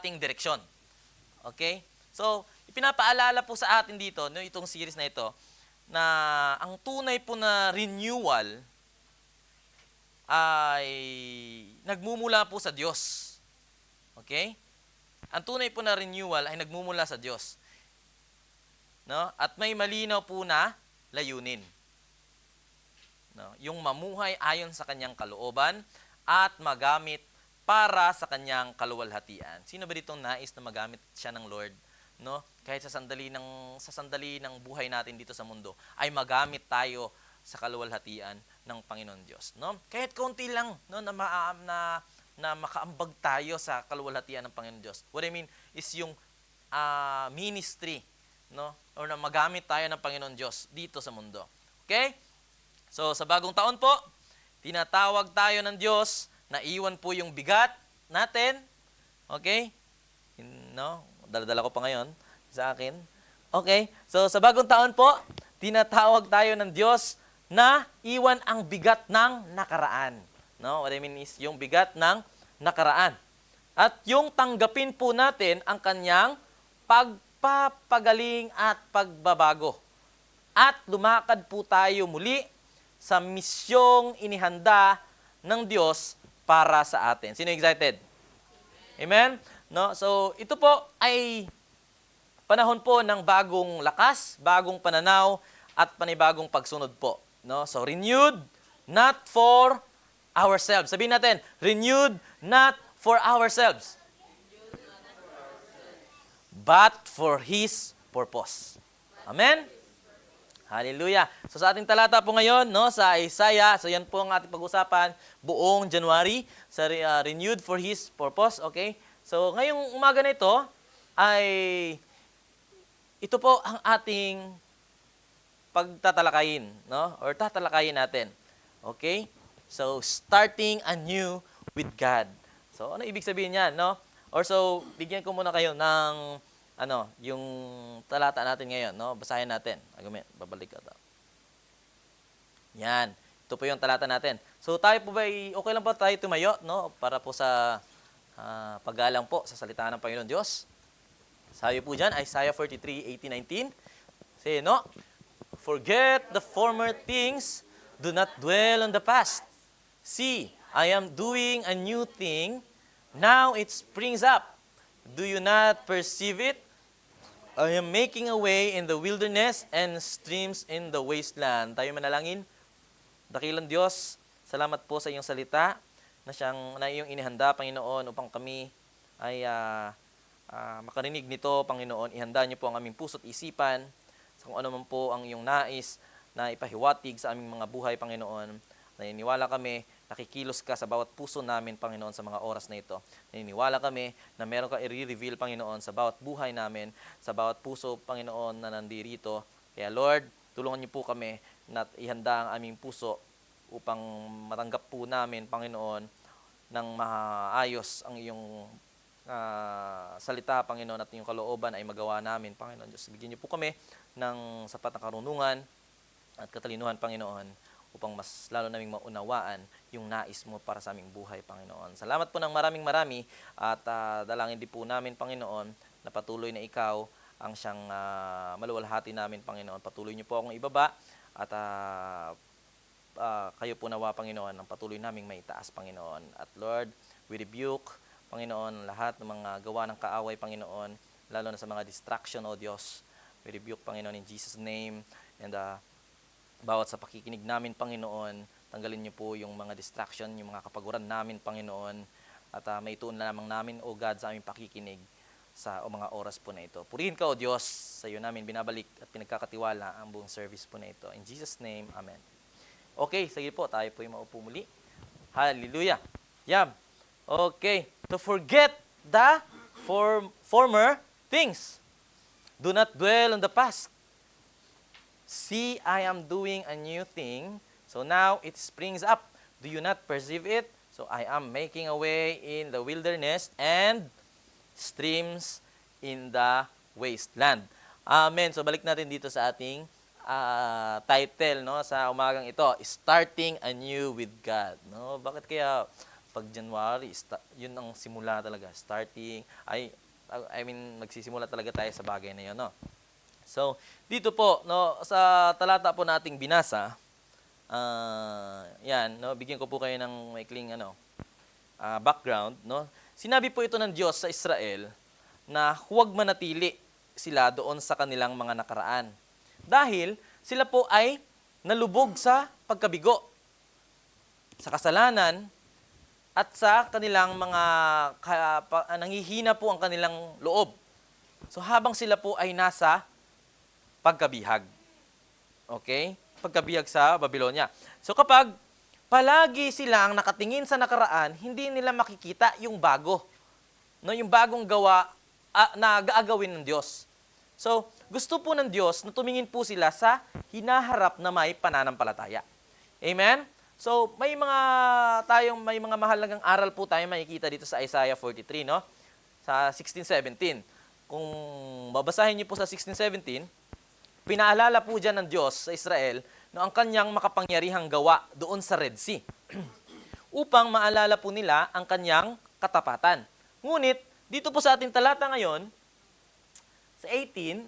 ating direksyon. Okay? So, ipinapaalala po sa atin dito, no, itong series na ito, na ang tunay po na renewal ay nagmumula po sa Diyos. Okay? Ang tunay po na renewal ay nagmumula sa Diyos. No? At may malinaw po na layunin. No? Yung mamuhay ayon sa kanyang kalooban at magamit para sa kanyang kaluwalhatian. Sino ba ditong nais na magamit siya ng Lord? No? Kahit sa sandali ng buhay natin dito sa mundo, ay magamit tayo sa kaluwalhatian ng Panginoon Diyos. No? Kahit konti lang, no, na makaambag tayo sa kaluwalhatian ng Panginoon Diyos. What I mean is yung ministry, no? Or na magamit tayo ng Panginoon Diyos dito sa mundo. Okay? So, sa bagong taon po, tinatawag tayo ng Diyos na iwan po yung bigat natin. Okay? No? Dala-dala ko pa ngayon sa akin. Okay? So, sa bagong taon po, tinatawag tayo ng Diyos na iwan ang bigat ng nakaraan. No? What I mean is yung bigat ng nakaraan. At yung tanggapin po natin ang kanyang pagpapagaling at pagbabago. At lumakad po tayo muli sa misyong inihanda ng Diyos para sa atin. Sino excited? Amen? No? So, ito po ay panahon po ng bagong lakas, bagong pananaw, at panibagong pagsunod po. No? So, renewed, not for ourselves. Sabihin natin, renewed, not for ourselves, but for His purpose. Amen? Hallelujah. So sa ating talata po ngayon, no, sa Isaiah, so yan po ang ating pag-usapan buong January, sa renewed for His purpose, okay? So ngayong umaga na ito, ay ito po ang ating pagtatalakayin, no? Or tatalakayin natin. Okay? So starting anew with God. So ano ibig sabihin niyan, no? Or so bigyan ko muna kayo ng yung talata natin ngayon, no? Basahin natin. Babalik ka daw. Yan. Ito po yung talata natin. So tayo po ba, okay lang po tayo tumayo, no? Para po sa paggalang po sa salita ng Panginoon Diyos. Sabi po dyan, Isaiah 43:18-19. Say, no? Forget the former things, do not dwell on the past. See, I am doing a new thing, now it springs up. Do you not perceive it? I am making a way in the wilderness and streams in the wasteland. Tayo manalangin. Dakilang Diyos, salamat po sa iyong salita na iyong inihanda, Panginoon, upang kami ay makarinig nito, Panginoon. Ihanda niyo po ang aming puso't isipan sa kung ano man po ang iyong nais na ipahiwatig sa aming mga buhay, Panginoon. Naniniwala kami, nakikilos ka sa bawat puso namin, Panginoon, sa mga oras na ito. Naniniwala kami na meron ka i-reveal, Panginoon, sa bawat buhay namin, sa bawat puso, Panginoon, na nandirito. Kaya, Lord, tulungan niyo po kami na ihanda ang aming puso upang matanggap po namin, Panginoon, ng maayos ang iyong salita, Panginoon, at iyong kalooban ay magawa namin, Panginoon Diyos. Bigyan niyo po kami ng sapat na karunungan at katalinuhan, Panginoon, upang mas lalo naming maunawaan yung nais mo para sa aming buhay, Panginoon. Salamat po ng maraming at dalangin din po namin, Panginoon, na patuloy na ikaw ang siyang maluwalhati namin, Panginoon. Patuloy niyo po akong ibaba at kayo po nawa, Panginoon, ang patuloy naming maitaas, Panginoon. At Lord, we rebuke, Panginoon, lahat ng mga gawa ng kaaway, Panginoon, lalo na sa mga distraction, O Diyos. We rebuke, Panginoon, in Jesus' name. And bawat sa pakikinig namin, Panginoon, tanggalin niyo po yung mga distraction, yung mga kapaguran namin, Panginoon, at maituon na lamang namin, O God, sa aming pakikinig sa mga oras po na ito. Purihin ka, O Diyos, sa iyo namin binabalik at pinagkakatiwala ang buong service po na ito. In Jesus' name, Amen. Okay, sige po, tayo po yung maupo muli. Hallelujah. Yam. Okay, to forget the former things. Do not dwell on the past. See, I am doing a new thing. So now it springs up. Do you not perceive it? So I am making a way in the wilderness and streams in the wasteland. Amen. So balik natin dito sa ating title, no, sa umagang ito, Starting Anew with God. No? Bakit kaya pag January, yun ang simula talaga, starting, I mean, magsisimula talaga tayo sa bagay na yun, no? So, dito po, no, sa talata po nating binasa, yan, no, bigyan ko po kayo ng maikling background, no. Sinabi po ito ng Diyos sa Israel na huwag manatili sila doon sa kanilang mga nakaraan. Dahil sila po ay nalubog sa pagkabigo, sa kasalanan, at sa kanilang mga nanghihina po ang kanilang loob. So habang sila po ay nasa pagkabihag. Okay? Pagkabihag sa Babylonia. So kapag palagi silang nakatingin sa nakaraan, hindi nila makikita yung bago. No, yung bagong gawa na gaagawin ng Diyos. So, gusto po ng Diyos na tumingin po sila sa hinaharap na may pananampalataya. Amen? So, may mga mahalagang aral po tayo makikita dito sa Isaiah 43, no? Sa 16:17. Kung babasahin niyo po sa 16:17, pinaalala po dyan ng Diyos sa Israel no, ang kanyang makapangyarihang gawa doon sa Red Sea upang maalala po nila ang kanyang katapatan. Ngunit, dito po sa ating talata ngayon, sa 18,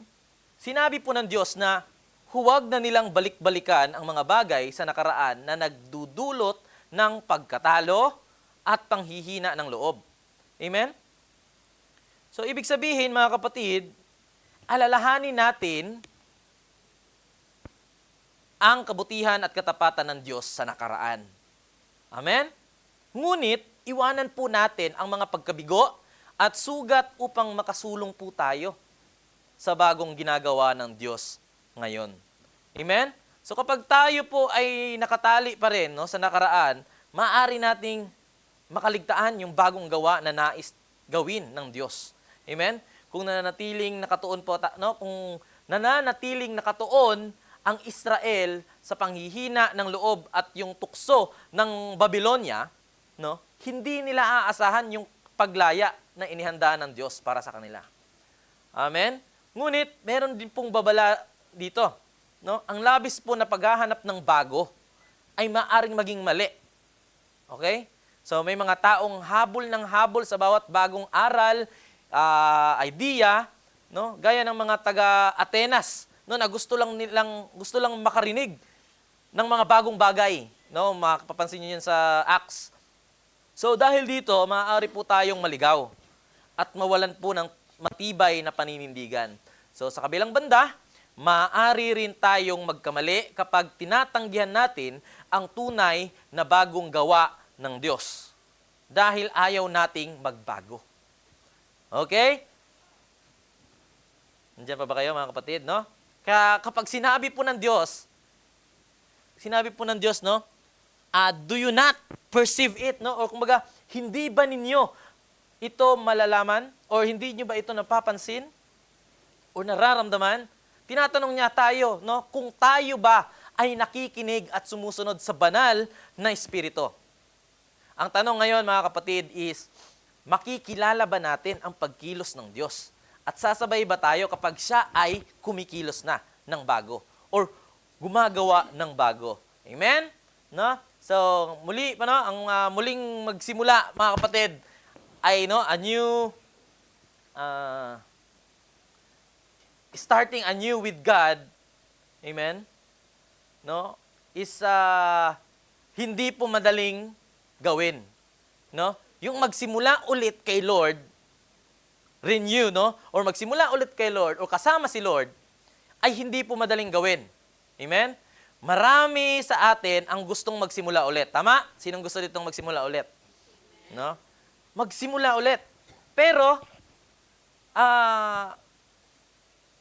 sinabi po ng Diyos na huwag na nilang balik-balikan ang mga bagay sa nakaraan na nagdudulot ng pagkatalo at panghihina ng loob. Amen? So, ibig sabihin, mga kapatid, alalahanin natin ang kabutihan at katapatan ng Diyos sa nakaraan. Amen? Ngunit, iwanan po natin ang mga pagkabigo at sugat upang makasulong po tayo sa bagong ginagawa ng Diyos ngayon. Amen? So kapag tayo po ay nakatali pa rin no, sa nakaraan, maaari nating makaligtaan yung bagong gawa na nais gawin ng Diyos. Amen? Kung nananatiling nakatuon po, kung nananatiling nakatuon ang Israel sa panghihina ng loob at yung tukso ng Babylonia, no, hindi nila aasahan yung paglaya na inihanda ng Diyos para sa kanila. Amen? Ngunit, meron din pong babala dito. No? Ang labis po na paghahanap ng bago ay maaring maging mali. Okay? So, may mga taong habol ng habol sa bawat bagong aral, idea, no? Gaya ng mga taga-Atenas, no, na gusto lang makarinig ng mga bagong bagay, no? Makapapansin niyo 'yan sa Acts. So dahil dito, maaari po tayong maligaw at mawalan po ng matibay na paninindigan. So sa kabilang banda, maaari rin tayong magkamali kapag tinatanggihan natin ang tunay na bagong gawa ng Diyos dahil ayaw nating magbago. Okay? Nandiyan pa ba kayo, mga kapatid, no? Kaya kapag sinabi po ng Diyos, no, do you not perceive it, no? O kumbaga, hindi ba ninyo ito malalaman? Or hindi nyo ba ito napapansin? O nararamdaman? Tinatanong niya tayo, no? Kung tayo ba ay nakikinig at sumusunod sa banal na Espiritu. Ang tanong ngayon, mga kapatid, is, makikilala ba natin ang pagkilos ng Diyos? At sasabay ba tayo kapag siya ay kumikilos na ng bago or gumagawa ng bago? Amen? No? So, muli pa no, ang muling magsimula, mga kapatid, ay no, starting anew with God. Amen? No? Is hindi po madaling gawin. No? Yung magsimula ulit kay Lord, renew, no? Or magsimula ulit kay Lord, o kasama si Lord, ay hindi po madaling gawin. Amen? Marami sa atin ang gustong magsimula ulit. Tama? Sinong gusto ditong magsimula ulit? No? Magsimula ulit. Pero,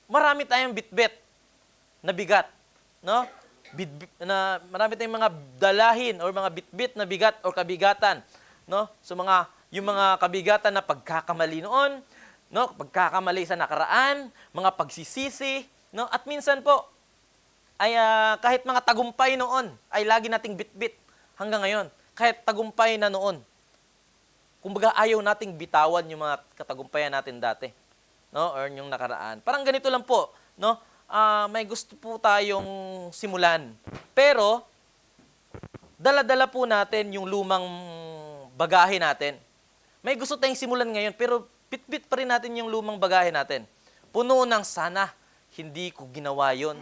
marami tayong bitbit na bigat. No? Marami tayong mga dalahin or mga bitbit na bigat or kabigatan. No? So, yung mga kabigatan na pagkakamali noon, no, pagkakamali sa nakaraan, mga pagsisisi, no, at minsan po ay kahit mga tagumpay noon ay lagi nating bitbit hanggang ngayon. Kahit tagumpay na noon. Kumbaga ayaw nating bitawan yung mga katagumpayan natin dati, no, or yung nakaraan. Parang ganito lang po, no? May gusto po tayong simulan. Pero dala-dala po natin yung lumang bagahe natin. May gusto tayong simulan ngayon, pero bitbit pa rin natin yung lumang bagahe natin. Puno ng sana, hindi ko ginawa yon.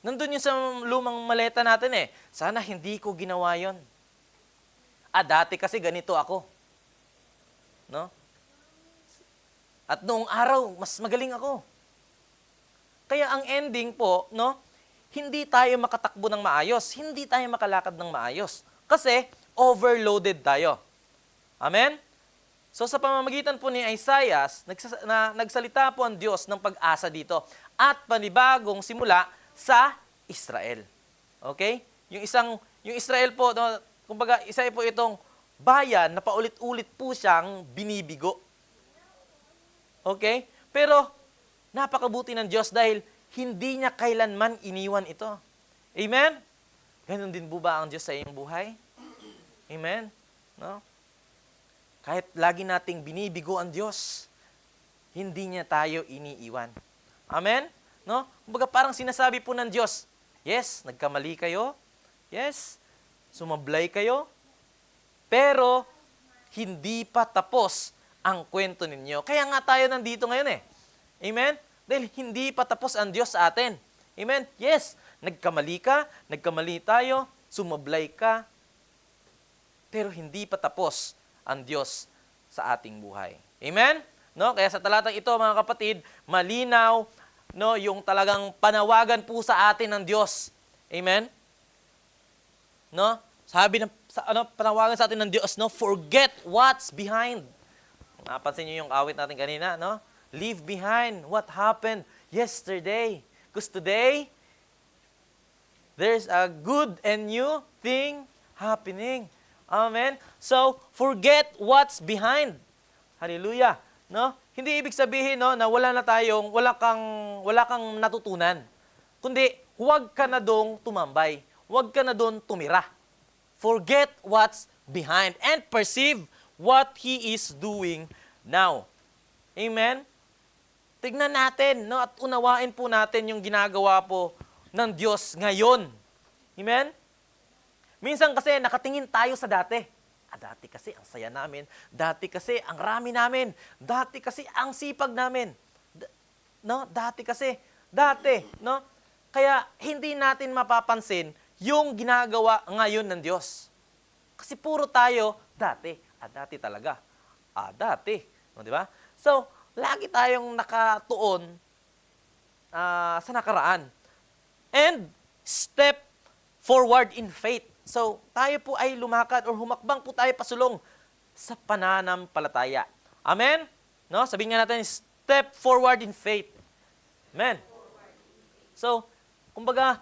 Nandun yung sa lumang maleta natin eh. Sana hindi ko ginawa yon. Dati kasi ganito ako. No? At noong araw, mas magaling ako. Kaya ang ending po, no, hindi tayo makatakbo ng maayos. Hindi tayo makalakad ng maayos. Kasi overloaded tayo. Amen? So sa pamamagitan po ni Isaiah, nagsalita po ang Diyos ng pag-asa dito. At panibagong simula sa Israel. Okay? Yung Israel po, no, kumbaga isa po itong bayan na paulit-ulit po siyang binibigo. Okay? Pero napakabuti ng Diyos dahil hindi niya kailanman iniwan ito. Amen? Ganon din po ba ang Diyos sa iyong buhay? Amen? No? Kahit lagi nating binibigo ang Diyos, hindi niya tayo iniiwan. Amen? No? Kumbaga parang sinasabi po ng Diyos, yes, nagkamali kayo. Yes, sumablay kayo. Pero hindi pa tapos ang kwento ninyo. Kaya nga tayo nandito ngayon eh. Amen? Dahil hindi pa tapos ang Diyos sa atin. Amen? Yes, nagkamali ka, nagkamali tayo, sumablay ka. Pero hindi pa tapos ang Diyos sa ating buhay. Amen? No? Kaya sa talatang ito, mga kapatid, malinaw, no, yung talagang panawagan po sa atin ng Diyos. Amen? No? Sabi ng panawagan sa atin ng Diyos, no, forget what's behind. Napansin niyo yung awit natin kanina, no? Leave behind what happened yesterday. Because today, there's a good and new thing happening. Amen? So, forget what's behind. Hallelujah. No? Hindi ibig sabihin, no, na wala kang natutunan. Kundi, huwag ka na dong tumambay. Huwag ka na dong tumira. Forget what's behind and perceive what He is doing now. Amen? Tignan natin, no, at unawain po natin yung ginagawa po ng Diyos ngayon. Amen? Minsan kasi nakatingin tayo sa dati. Dati kasi ang saya namin. Dati kasi ang rami namin. Dati kasi ang sipag namin. No? Dati. No? Kaya hindi natin mapapansin yung ginagawa ngayon ng Diyos. Kasi puro tayo dati. Dati talaga. Dati. No, di ba? So, lagi tayong nakatuon sa nakaraan. And step forward in faith. So, tayo po ay lumakad or humakbang po tayo pasulong sa pananampalataya. Amen? No? Sabihin nga natin, step forward in faith. Amen? So, kumbaga,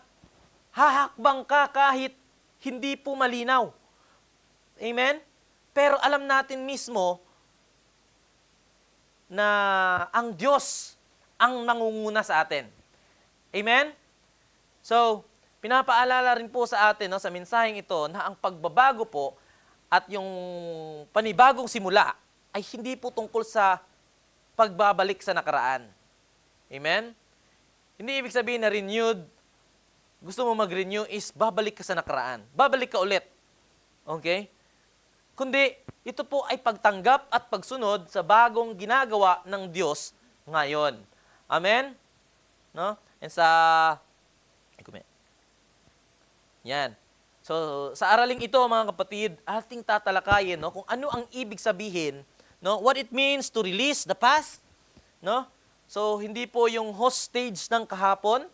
hahakbang ka kahit hindi po malinaw. Amen? Pero alam natin mismo na ang Diyos ang nangunguna sa atin. Amen? So, pinapaalala rin po sa atin, no, sa mensaheng ito na ang pagbabago po at yung panibagong simula ay hindi po tungkol sa pagbabalik sa nakaraan. Amen? Hindi ibig sabihin na renewed, gusto mo mag-renew is babalik ka sa nakaraan. Babalik ka ulit. Okay? Kundi, ito po ay pagtanggap at pagsunod sa bagong ginagawa ng Diyos ngayon. Amen? No? And yan. So, sa araling ito, mga kapatid, ating tatalakayin, no, kung ano ang ibig sabihin, no, what it means to release the past, no? So, hindi po yung hostage ng kahapon,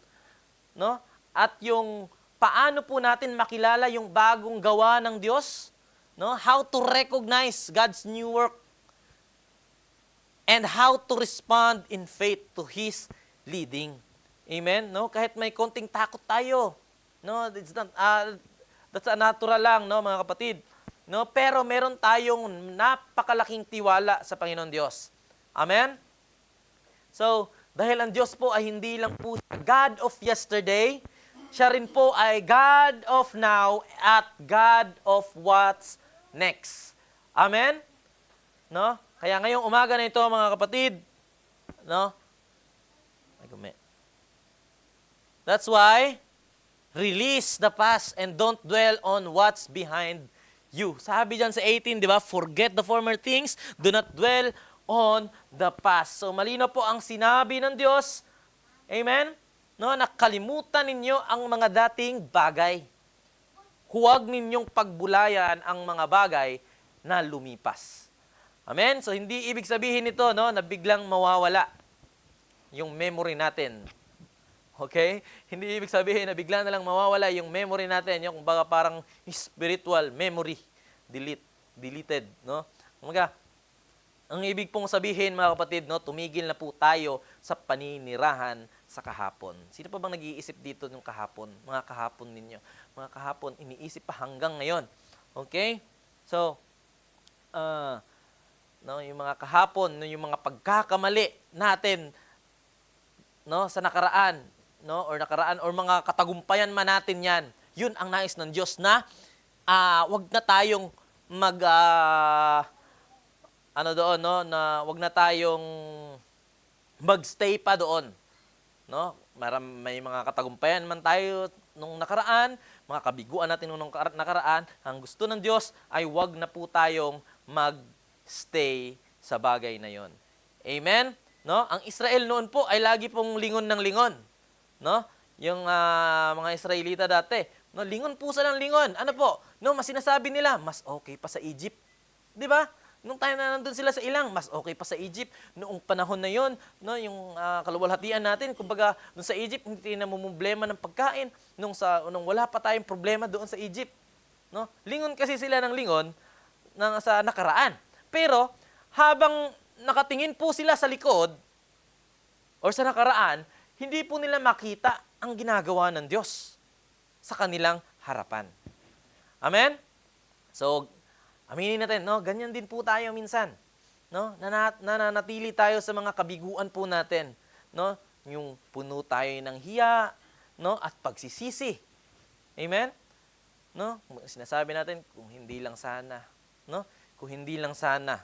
no? At yung paano po natin makilala yung bagong gawa ng Diyos, no? How to recognize God's new work and how to respond in faith to His leading. Amen, no? Kahit may konting takot tayo, no, that's a natural lang, no, mga kapatid. No, pero meron tayong napakalaking tiwala sa Panginoon Diyos. Amen? So, dahil ang Diyos po ay hindi lang po God of yesterday, siya rin po ay God of now at God of what's next. Amen? No? Kaya ngayong umaga na ito, mga kapatid, no? That's why release the past and don't dwell on what's behind you. Sabi dyan sa 18, di ba? Forget the former things, do not dwell on the past. So malino po ang sinabi ng Diyos. Amen? No, nakalimutan ninyo ang mga dating bagay. Huwag ninyong pagbulayan ang mga bagay na lumipas. Amen? So hindi ibig sabihin nito, no, na biglang mawawala yung memory natin. Okay? Hindi ibig sabihin na bigla na lang mawawala yung memory natin, yung kumbaga parang spiritual memory, deleted, no? Kumbaga, ang ibig pong sabihin, mga kapatid, no, tumigil na po tayo sa paninirahan sa kahapon. Sino pa bang nag-iisip dito ng kahapon? Mga kahapon ninyo. Mga kahapon, iniisip pa hanggang ngayon. Okay? So, no, yung mga kahapon, no, yung mga pagkakamali natin, no, sa nakaraan, no, or mga katagumpayan man natin 'yan. Yun ang nais ng Diyos na wag na tayong doon, no, na wag na tayong magstay pa doon, no? May mga katagumpayan man tayo nung nakaraan, mga kabiguan natin nung nakaraan. Ang gusto ng Diyos ay wag na po tayong magstay sa bagay na 'yon. Amen. No? Ang Israel noon po ay lagi pong lingon ng lingon, no? Yung mga Israelita dati, no, lingon po sila ng lingon. Ano po? No, mas sinasabi nila, mas okay pa sa Egypt. 'Di ba? Nung tayo na nandun sila sa ilang, mas okay pa sa Egypt. Noong panahon na 'yon, no, yung kaluwalhatian natin, kumbaga, nung sa Egypt hindi na problema ng pagkain, nung wala pa tayong problema doon sa Egypt, no? Lingon kasi sila ng lingon sa nakaraan. Pero habang nakatingin po sila sa likod or sa nakaraan, hindi po nila makita ang ginagawa ng Diyos sa kanilang harapan. Amen? So, aminin natin, no? Ganyan din po tayo minsan. No? Nananatili tayo sa mga kabiguan po natin. No? Yung puno tayo ng hiya, no? At pagsisisi. Amen? No? Sinasabi natin, kung hindi lang sana. No? Kung hindi lang sana.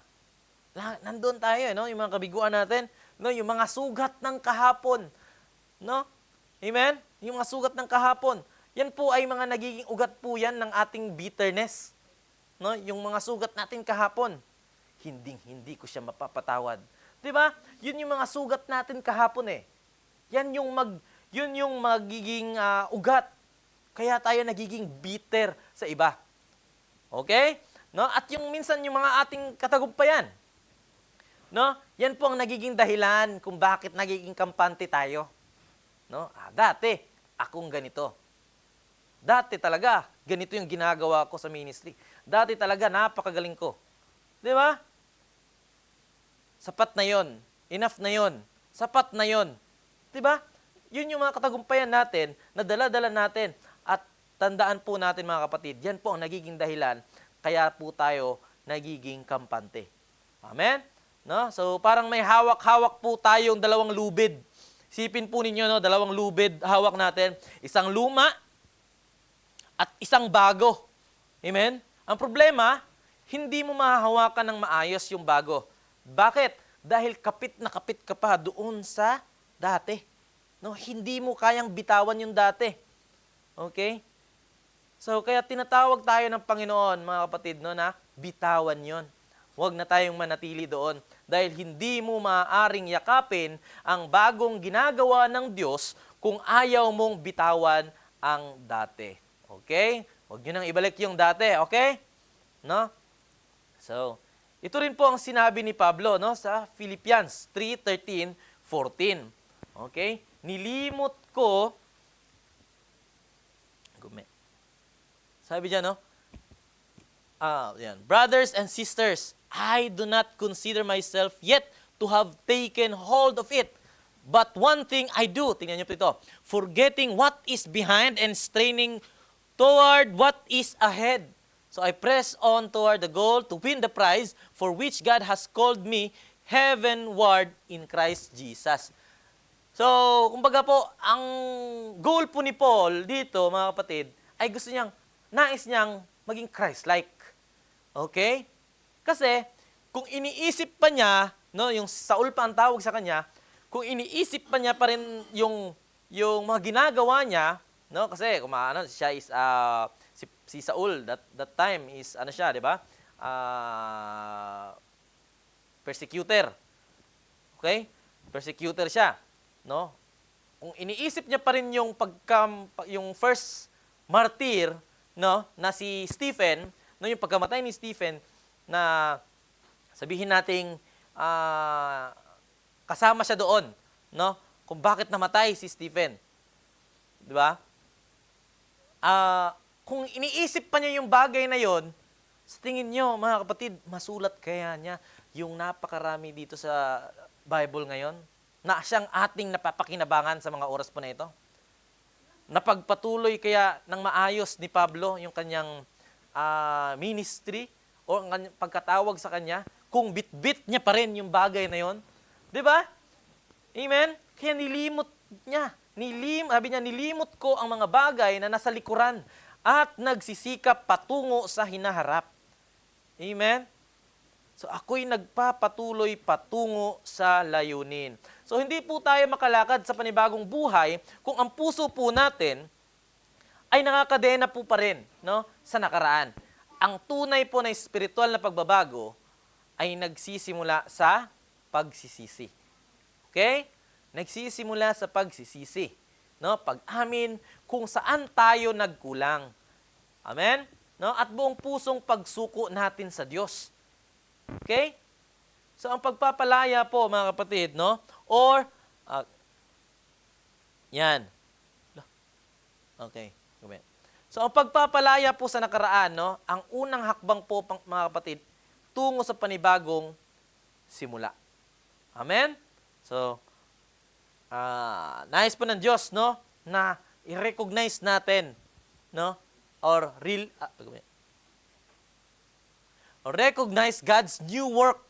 Nandun tayo, no? Yung mga kabiguan natin, no? Yung mga sugat ng kahapon, no? Amen? Yung mga sugat ng kahapon, yan po ay mga nagiging ugat po yan ng ating bitterness, no? Yung mga sugat natin kahapon, hindi ko siya mapapatawad. 'Di ba? Yun yung mga sugat natin kahapon eh. Yun yung magiging ugat. Kaya tayo nagiging bitter sa iba. Okay? No? At yung minsan yung mga ating katagumpayan, no? Yan po ang nagiging dahilan kung bakit nagiging kampante tayo. No? Dati, akong ganito. Dati talaga, ganito yung ginagawa ko sa ministry. Dati talaga, napakagaling ko. Di ba? Sapat na yon. Enough na yon. Sapat na yon. Di ba? Yun yung mga katagumpayan natin, na dala-dala natin. At tandaan po natin, mga kapatid, yan po ang nagiging dahilan, kaya po tayo nagiging kampante. Amen? No? So, parang may hawak-hawak po tayong dalawang lubid. Isipin po ninyo, no, dalawang lubid hawak natin. Isang luma at isang bago. Amen? Ang problema, hindi mo mahahawakan ng maayos yung bago. Bakit? Dahil kapit na kapit ka pa doon sa dati. No? Hindi mo kayang bitawan yung dati. Okay? So, kaya tinatawag tayo ng Panginoon, mga kapatid, no, na bitawan yon. Huwag na tayong manatili doon dahil hindi mo maaaring yakapin ang bagong ginagawa ng Diyos kung ayaw mong bitawan ang dati. Okay? Huwag nyo nang ibalik yung dati, okay? No? So, ito rin po ang sinabi ni Pablo, no, sa Philippians 3:13-14. Okay? Nilimot ko, sabi dyan, no? Yan. Brothers and sisters, I do not consider myself yet to have taken hold of it. But one thing I do, tingnan niyo po ito, forgetting what is behind and straining toward what is ahead. So I press on toward the goal to win the prize for which God has called me heavenward in Christ Jesus. So, kumbaga po, ang goal po ni Paul dito, mga kapatid, ay nais niyang maging Christ-like. Okay? Kasi, kung iniisip pa niya, no, yung Saul pa ang tawag sa kanya, kung iniisip pa niya pa rin yung mga ginagawa niya, no, kasi siya is Si Saul that time is ano siya, 'di ba? Persecutor. Okay? Persecutor siya, no? Kung iniisip niya pa rin yung first martyr, no, na si Stephen, no, yung pagkamatay ni Stephen na sabihin nating kasama siya doon, no? Kung bakit namatay si Stephen. 'Di ba? Kung iniisip pa niya yung bagay na yon, sa tingin niyo, mga kapatid, masulat kaya niya yung napakarami dito sa Bible ngayon na siyang ating napapakinabangan sa mga oras po na ito? Napagpatuloy kaya ng maayos ni Pablo yung kanyang ministry o ang pagkatawag sa kanya kung bit-bit niya pa rin yung bagay na yon? 'Di ba? Amen? Kaya nilimot niya. Sabi niya, nilimot ko ang mga bagay na nasa likuran at nagsisikap patungo sa hinaharap. Amen? So ako'y nagpapatuloy patungo sa layunin. So hindi po tayo makalakad sa panibagong buhay kung ang puso po natin ay nakakadena po pa rin, no, sa nakaraan. Ang tunay po na espiritual na pagbabago ay nagsisimula sa pagsisisi. Okay? Nagsisimula sa pagsisisi, no? Pag-amin kung saan tayo nagkulang. Amen? No? At buong pusong pagsuko natin sa Diyos. Okay? So ang pagpapalaya po, mga kapatid, no? Or yan. Okay. So ang pagpapalaya po sa nakaraan, no? Ang unang hakbang po, mga kapatid, tungo sa panibagong simula. Amen? So nais po ng Diyos, no, na i-recognize natin, no, or recognize God's new work.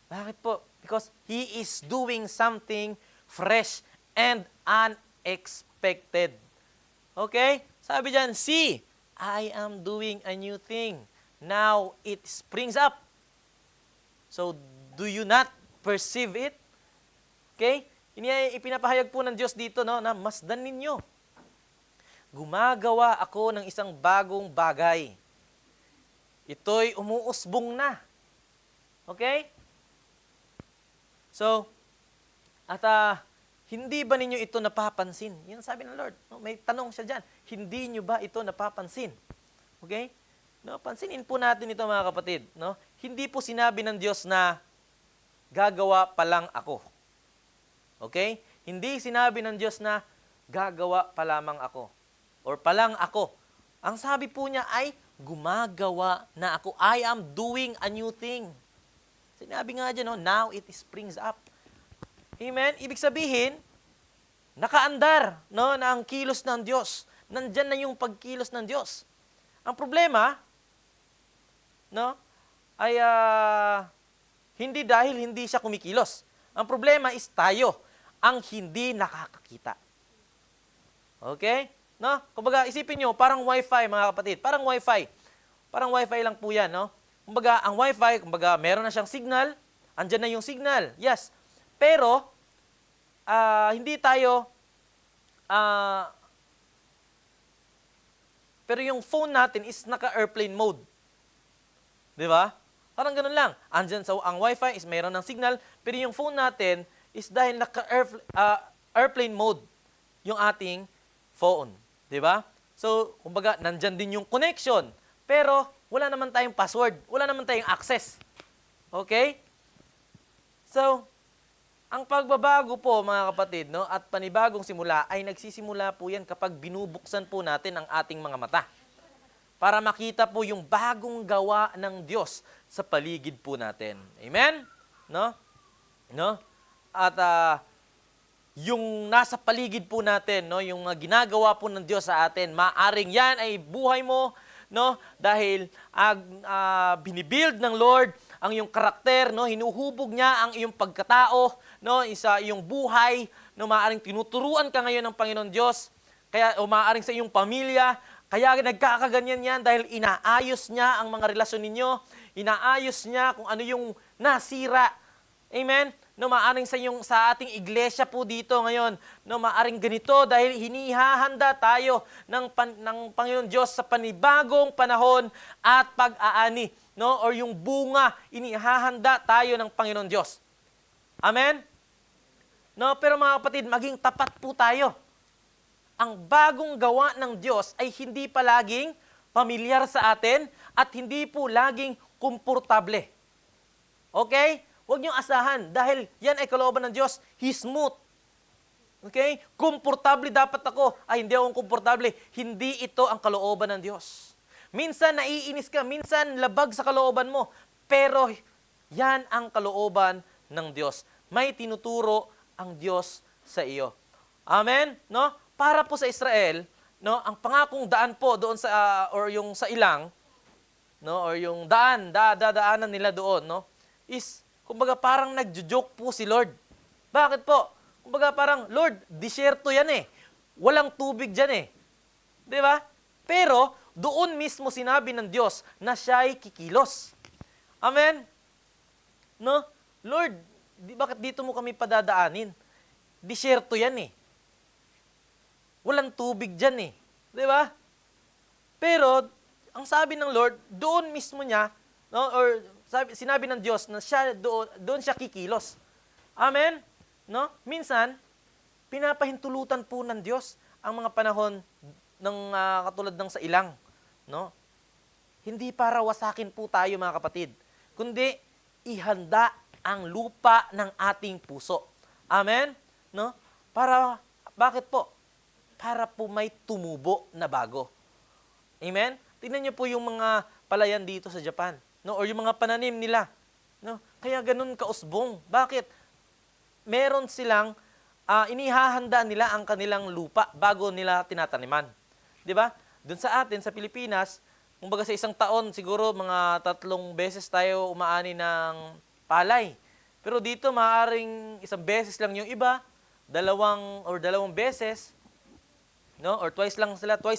Bakit po? Because He is doing something fresh and unexpected. Okay? Sabi diyan, see, I am doing a new thing. Now it springs up. So, do you not perceive it? Okay? Ipinapahayag po ng Diyos dito, no, na masdan ninyo. Gumagawa ako ng isang bagong bagay. Ito'y umuusbong na. Okay? So, at hindi ba ninyo ito napapansin? Yan sabi ng Lord. No? May tanong siya dyan. Hindi nyo ba ito napapansin? Okay? No, pansinin po natin ito, mga kapatid. No? Hindi po sinabi ng Diyos na gagawa pa lang ako. Okay? Hindi sinabi ng Diyos na gagawa pa lamang ako or pa lang ako. Ang sabi po niya ay gumagawa na ako. I am doing a new thing. Sinabi nga dyan, no? Now it springs up. Amen? Ibig sabihin, nakaandar, no, na ang kilos ng Diyos. Nandyan na yung pagkilos ng Diyos. Ang problema, no, ay hindi dahil hindi siya kumikilos. Ang problema is tayo ang hindi nakakakita. Okay? No? Kumbaga, isipin nyo, parang wifi, mga kapatid. Parang wifi. Parang wifi lang po yan, no? Kumbaga, ang wifi, kumbaga, meron na siyang signal. Andyan na yung signal. Yes. Pero, hindi tayo, pero yung phone natin is naka-airplane mode. Di ba? Parang ganun lang. Andyan ang wifi is meron ng signal, pero yung phone natin is dahil naka-airplane mode yung ating phone. Di ba? So, kumbaga, nandyan din yung connection. Pero, wala naman tayong password. Wala naman tayong access. Okay? So, ang pagbabago po, mga kapatid, no, at panibagong simula ay nagsisimula po yan kapag binubuksan po natin ang ating mga mata. Para makita po yung bagong gawa ng Diyos sa paligid po natin. Amen? No? No? At yung nasa paligid po natin, no, yung ginagawa po ng Diyos sa atin, maaring yan ay buhay mo, no, dahil binibuild ng Lord ang iyong karakter, no, hinuhubog niya ang iyong pagkatao, no, isa iyong buhay, no, maaring tinuturuan ka ngayon ng Panginoon Diyos, kaya o maaring sa iyong pamilya, kaya nagkakaganyan yan dahil inaayos niya ang mga relasyon ninyo, inaayos niya kung ano yung nasira. Amen? no, maaring sa ating iglesia po dito ngayon, no, maaring ganito dahil hinihahanda tayo ng Panginoon Diyos sa panibagong panahon at pag-aani, no, or yung bunga, inihahanda tayo ng Panginoon Diyos. Amen? No, pero mga kapatid, maging tapat po tayo. Ang bagong gawa ng Diyos ay hindi palaging pamilyar sa atin at hindi po laging komportable. Okay? Huwag niyong asahan dahil yan ay kalooban ng Diyos. He's smooth. Okay? Komportable dapat ako. Ay, hindi ako komportable. Hindi ito ang kalooban ng Diyos. Minsan naiinis ka, minsan labag sa kalooban mo. Pero yan ang kalooban ng Diyos. May tinuturo ang Diyos sa iyo. Amen? No? Para po sa Israel, no, ang pangakong daan po doon sa or yung sa ilang, no, or yung dadaanan nila doon, no, is kumbaga parang nagjo-joke po si Lord. Bakit po? Kumbaga parang, Lord, disyerto yan eh. Walang tubig diyan eh. 'Di ba? Pero doon mismo sinabi ng Diyos na siya'y kikilos. Amen? No? Lord, bakit dito mo kami padadaanin? Disyerto yan eh. Walang tubig dyan eh. Di ba? Pero, ang sabi ng Lord, doon mismo niya, no, or sinabi ng Diyos na siya doon siya kikilos. Amen? No? Minsan, pinapahintulutan po ng Diyos ang mga panahon ng katulad ng sa ilang. No? Hindi para wasakin po tayo mga kapatid, kundi ihanda ang lupa ng ating puso. Amen? No? Bakit po? Para po may tumubo na bago. Amen? Tingnan niyo po yung mga palayan dito sa Japan, no? Or yung mga pananim nila, no? Kaya ganun kausbong. Bakit? Meron silang inihahanda nila ang kanilang lupa bago nila tinataniman. 'Di ba? Doon sa atin sa Pilipinas, kumbaga sa isang taon siguro mga 3 beses tayo umaani ng palay. Pero dito maaaring 1 beses lang yung iba, 2 beses. No? Or twice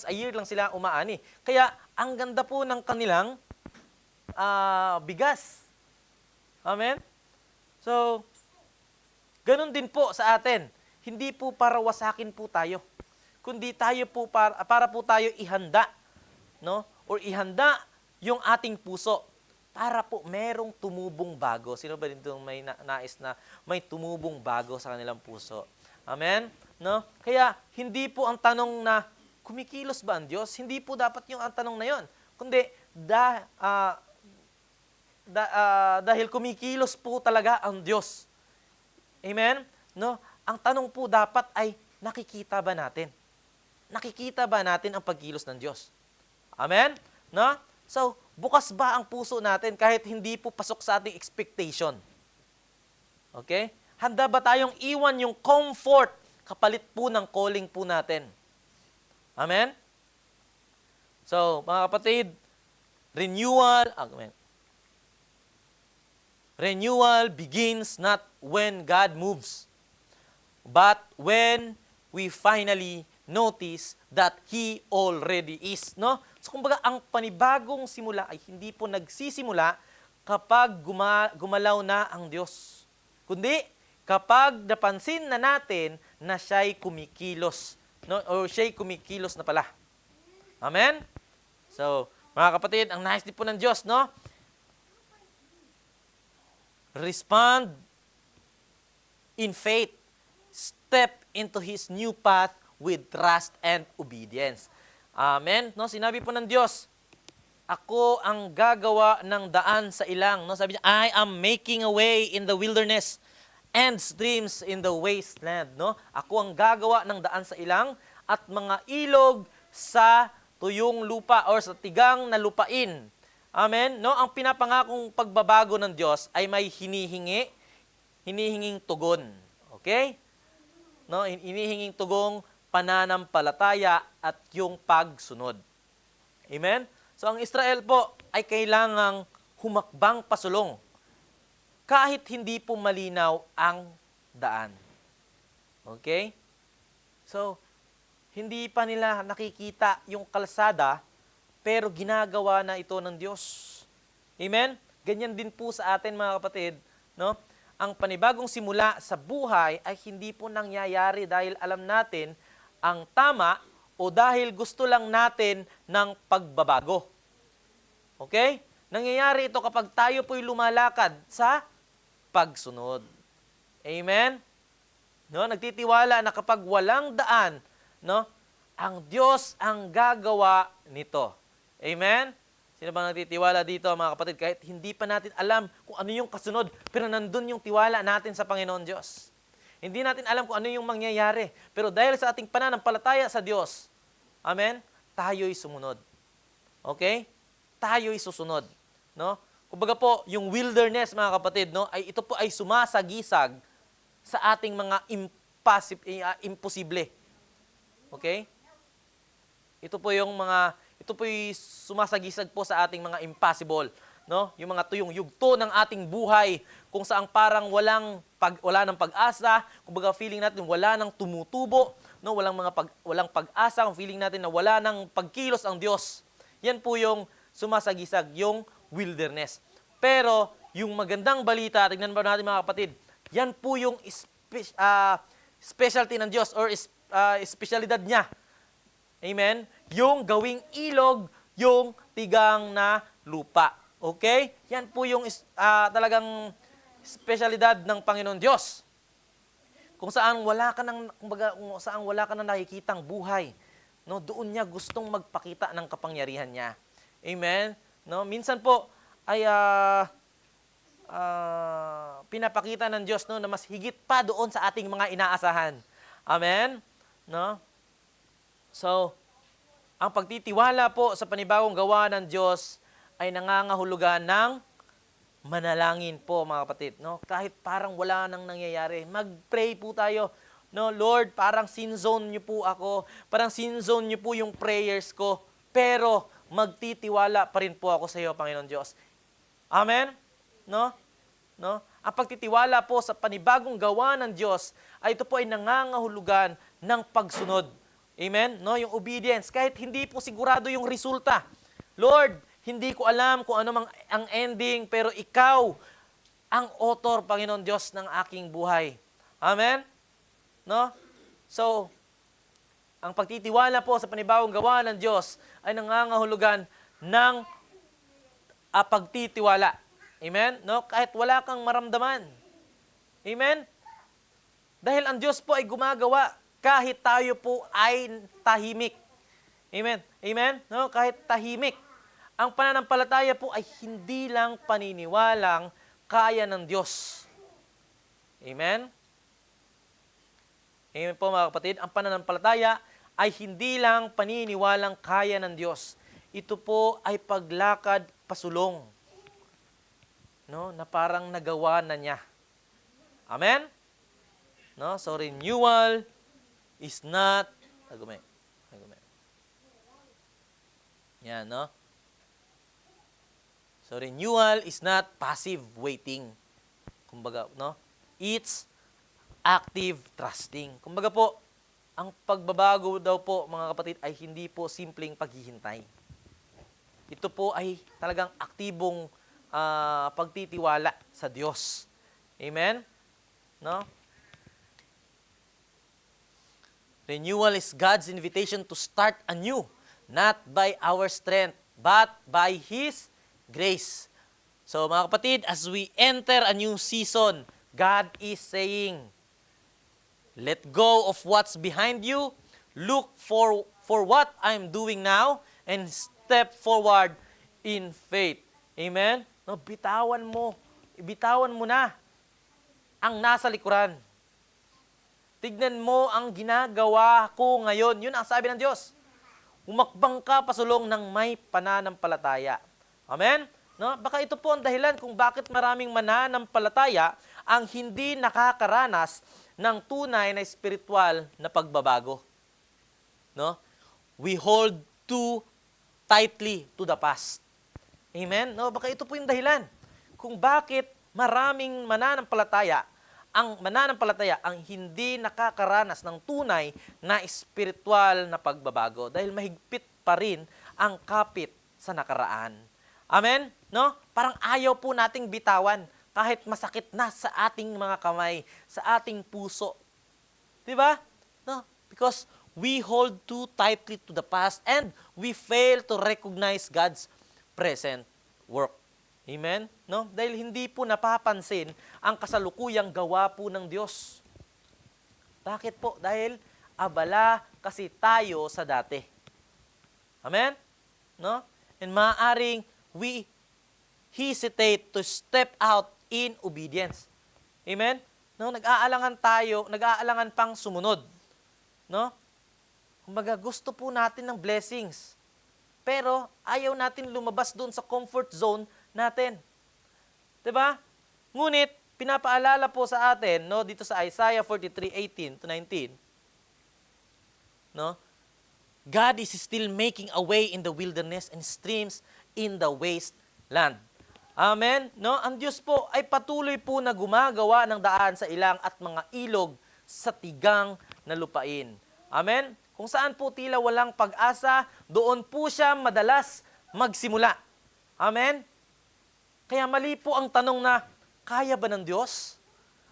a year lang sila umaani. Kaya ang ganda po ng kanilang bigas. Amen? So, ganun din po sa atin. Hindi po para wasakin po tayo, kundi tayo po para po tayo ihanda, no? Or ihanda yung ating puso para po merong tumubong bago. Sino ba dito may nais na may tumubong bago sa kanilang puso? Amen? No? Kaya hindi po ang tanong na kumikilos ba ang Diyos? Hindi po dapat yung ang tanong na yon. Kundi dahil kumikilos po talaga ang Diyos. Amen? No? Ang tanong po dapat ay nakikita ba natin? Nakikita ba natin ang pagkilos ng Diyos? Amen? No? So, bukas ba ang puso natin kahit hindi po pasok sa ating expectation? Okay? Handa ba tayong iwan yung comfort kapalit po ng calling po natin? Amen? So, mga kapatid, renewal begins not when God moves, but when we finally notice that He already is. No? So, kumbaga, ang panibagong simula ay hindi po nagsisimula kapag gumalaw na ang Diyos, kundi kapag napansin na natin na siya'y kumikilos, no? O siya'y kumikilos na pala. Amen? So, mga kapatid, ang nais din po ng Diyos, no? Respond in faith. Step into His new path with trust and obedience. Amen? No? Sinabi po ng Diyos, ako ang gagawa ng daan sa ilang. No? Sabi niya, I am making a way in the wilderness and streams in the wasteland. No? Ako ang gagawa ng daan sa ilang at mga ilog sa tuyong lupa or sa tigang na lupain. Amen? No? Ang pinapangakong pagbabago ng Diyos ay may hinihinging tugon. Okay? No? Hinihinging tugong pananampalataya at yung pagsunod. Amen? So ang Israel po ay kailangang humakbang pasulong kahit hindi po malinaw ang daan. Okay? So, hindi pa nila nakikita yung kalsada, pero ginagawa na ito ng Diyos. Amen? Ganyan din po sa atin mga kapatid, no? ang panibagong simula sa buhay ay hindi po nangyayari dahil alam natin ang tama o dahil gusto lang natin ng pagbabago. Okay? Nangyayari ito kapag tayo po'y lumalakad sa pagsunod. Amen? No, nagtitiwala na kapag walang daan, no, ang Diyos ang gagawa nito. Amen? Sino bang nagtitiwala dito, mga kapatid? Kahit hindi pa natin alam kung ano yung kasunod, pero nandun yung tiwala natin sa Panginoon Diyos. Hindi natin alam kung ano yung mangyayari, pero dahil sa ating pananampalataya sa Diyos, amen, tayo'y sumunod. Okay? Tayo'y susunod. No? Kumbaga po, yung wilderness, mga kapatid, no, ay ito po ay sumasagisag sa ating mga imposible. Okay? Ito po yung sumasagisag po sa ating mga impossible, no? Yung mga tuyong yugto ng ating buhay kung saan parang wala ng pag-asa, kumbaga feeling natin wala nang tumutubo, no? Walang pag-asa, kung feeling natin na wala nang pagkilos ang Diyos. Yan po yung sumasagisag, yung wilderness. Pero yung magandang balita, tingnan ba natin mga kapatid, yan po yung specialty ng Diyos or espesyalidad niya. Amen? Yung gawing ilog, yung tigang na lupa. Okay? Yan po yung talagang espesyalidad ng Panginoon Diyos. Kung saan wala ka nang nakikitang buhay, no, doon niya gustong magpakita ng kapangyarihan niya. Amen? No, minsan po ay pinapakita ng Diyos, no, na mas higit pa doon sa ating mga inaasahan. Amen? No? So, ang pagtitiwala po sa panibagong gawa ng Diyos ay nangangahulugan ng manalangin po, mga kapatid. No? Kahit parang wala nang nangyayari, mag-pray po tayo. No, Lord, parang sin zone niyo po ako. Parang sin zone niyo po yung prayers ko. Pero magtitiwala pa rin po ako sa iyo, Panginoon Diyos. Amen? No? No? Ang pagtitiwala po sa panibagong gawa ng Diyos ay ito po ay nangangahulugan ng pagsunod. Amen? No, yung obedience, kahit hindi po sigurado yung resulta. Lord, hindi ko alam kung ano ang ending, pero ikaw ang author, Panginoon Diyos, ng aking buhay. Amen? No? So, ang pagtitiwala po sa panibagong gawa ng Diyos ay nangangahulugan ng pagtitiwala. Amen? No? Kahit wala kang maramdaman. Amen? Dahil ang Diyos po ay gumagawa kahit tayo po ay tahimik. Amen? Amen? No? Kahit tahimik. Ang pananampalataya po ay hindi lang paniniwalang kaya ng Diyos. Amen? Amen po mga kapatid. Ang pananampalataya ay hindi lang paniniwalang kaya ng Diyos. Ito po ay paglakad pasulong. No? Na parang nagawa na niya. Amen? No? So renewal is not Yan, no? So renewal is not passive waiting. Kumbaga, no? It's active trusting. Kumbaga po, ang pagbabago daw po, mga kapatid, ay hindi po simpleng paghihintay. Ito po ay talagang aktibong pagtitiwala sa Diyos. Amen? No? Renewal is God's invitation to start anew, not by our strength, but by His grace. So mga kapatid, as we enter a new season, God is saying, let go of what's behind you, look for what I'm doing now, and step forward in faith. Amen? No, bitawan mo na ang nasa likuran. Tignan mo ang ginagawa ko ngayon. Yun ang sabi ng Diyos. Humakbang ka pasulong ng may pananampalataya. Amen? No? Baka ito po ang dahilan kung bakit maraming mananampalataya ang hindi nakakaranas ng tunay na espiritual na pagbabago. No? We hold too tightly to the past. Amen? No? Baka ito po yung dahilan kung bakit maraming mananampalataya ang hindi nakakaranas ng tunay na espiritual na pagbabago dahil mahigpit pa rin ang kapit sa nakaraan. Amen? No? Parang ayaw po nating bitawan. kahit masakit na sa ating mga kamay, sa ating puso. Di ba? No? Because we hold too tightly to the past and we fail to recognize God's present work. Amen? No? Dahil hindi po napapansin ang kasalukuyang gawa po ng Diyos. Bakit po? Dahil abala kasi tayo sa dati. Amen? No? And maaaring we hesitate to step out in obedience. Amen? No, nag-aalangan pang sumunod. No? Kumbaga, gusto po natin ng blessings. Pero ayaw natin lumabas doon sa comfort zone natin. 'Di ba? Ngunit pinapaalala po sa atin, no, dito sa Isaiah 43:18-19, no? God is still making a way in the wilderness and streams in the wasteland. Amen? No? Ang Diyos po ay patuloy po na gumagawa ng daan sa ilang at mga ilog sa tigang na lupain. Amen? Kung saan po tila walang pag-asa, doon po siya madalas magsimula. Amen? Kaya mali po ang tanong na, kaya ba ng Diyos?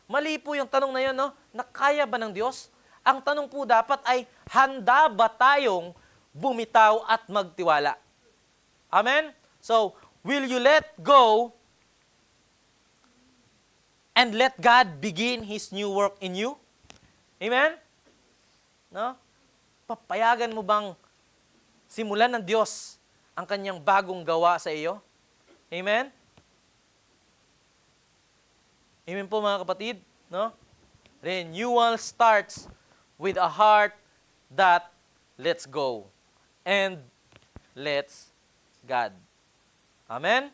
Mali po yung tanong na yun, no? Na kaya ba ng Diyos? Ang tanong po dapat ay, handa ba tayong bumitaw at magtiwala? Amen? So, will you let go and let God begin His new work in you? Amen? No? Papayagan mo bang simulan ng Diyos ang kanyang bagong gawa sa iyo? Amen? Amen po mga kapatid, no? Renewal starts with a heart that lets go and lets God. Amen?